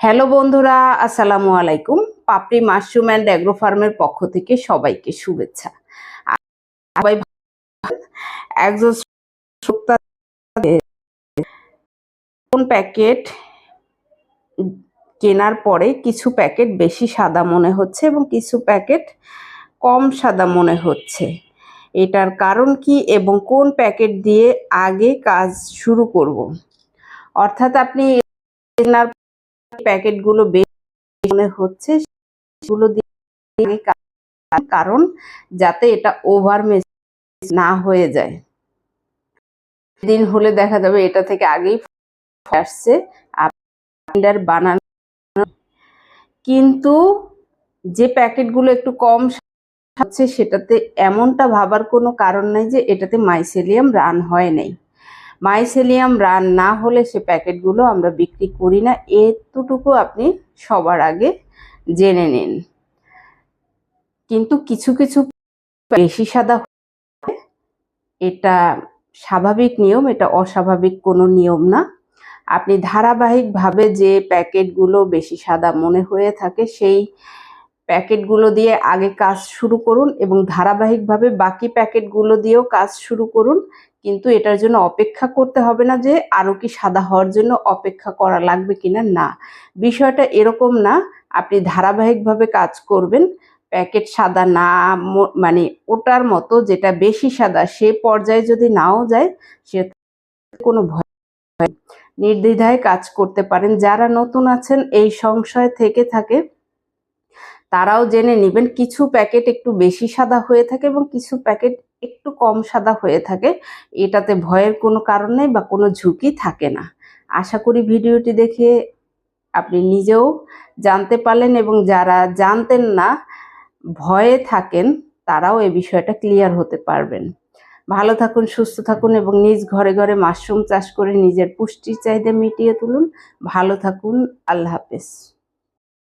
Hello বন্ধুরা, আসসালামু আলাইকুম। পাপড়ি মাশরুম অ্যান্ড অ্যাগ্রো ফার্মের পক্ষ থেকে সবাইকে শুভেচ্ছা। সবাই একজন শুক্তা কোন প্যাকেট কেনার পরে কিছু প্যাকেট বেশি সাদা মনে হচ্ছে এবং কিছু প্যাকেট কম সাদা মনে হচ্ছে। এটার কারণ কি এবং কোন প্যাকেট দিয়ে আগে কাজ শুরু করব। অর্থাৎ আপনি কেনার প্যাকেটগুলো বেশি মনে হচ্ছে সেগুলো দিয়ে আগে কারণ যাতে এটা ওভার না হয়ে যায়। দিন হলে দেখা যাবে এটা থেকে আগেই আসছে আপনার বানানো, কিন্তু যে প্যাকেটগুলো একটু কম হচ্ছে সেটাতে এমনটা ভাবার কোনো কারণ নাই যে এটাতে মাইসেলিয়াম রান হয় নাই। মাইসেলিয়াম রান না হলে সে প্যাকেটগুলো আমরা বিক্রি করি না, এতটুকু আপনি সবার আগে জেনে নিন। কিন্তু কিছু কিছু বেশি সাদা, এটা স্বাভাবিক নিয়ম, এটা অস্বাভাবিক কোনো নিয়ম না। আপনি ধারাবাহিকভাবে যে প্যাকেটগুলো বেশি সাদা মনে হয়ে থাকে সেই প্যাকেটগুলো দিয়ে আগে কাজ শুরু করুন এবং ধারাবাহিকভাবে বাকি প্যাকেটগুলো দিয়েও কাজ শুরু করুন। কিন্তু এটার জন্য অপেক্ষা করতে হবে না যে আরও কি সাদা হওয়ার জন্য অপেক্ষা করা লাগবে কিনা, না, বিষয়টা এরকম না। আপনি ধারাবাহিকভাবে কাজ করবেন, প্যাকেট সাদা না মানে ওটার মতো যেটা বেশি সাদা সে পর্যায়ে যদি নাও যায় সে কোনো ভয়, নির্দ্বিধায় কাজ করতে পারেন। যারা নতুন আছেন এই সংশয় থেকে থাকে তারাও জেনে নেবেন কিছু প্যাকেট একটু বেশি সাদা হয়ে থাকে এবং কিছু প্যাকেট একটু কম সাদা হয়ে থাকে। এটাতে ভয়ের কোনো কারণ নেই বা কোনো ঝুঁকি থাকে না। আশা করি ভিডিওটি দেখে আপনি নিজেও জানতে পারলেন এবং যারা জানতেন না, ভয়ে থাকেন, তারাও এই বিষয়টা ক্লিয়ার হতে পারবেন। ভালো থাকুন, সুস্থ থাকুন এবং নিজ ঘরে ঘরে মাশরুম চাষ করে নিজের পুষ্টির চাহিদা মিটিয়ে তুলুন। ভালো থাকুন, আল্লাহ হাফেজ।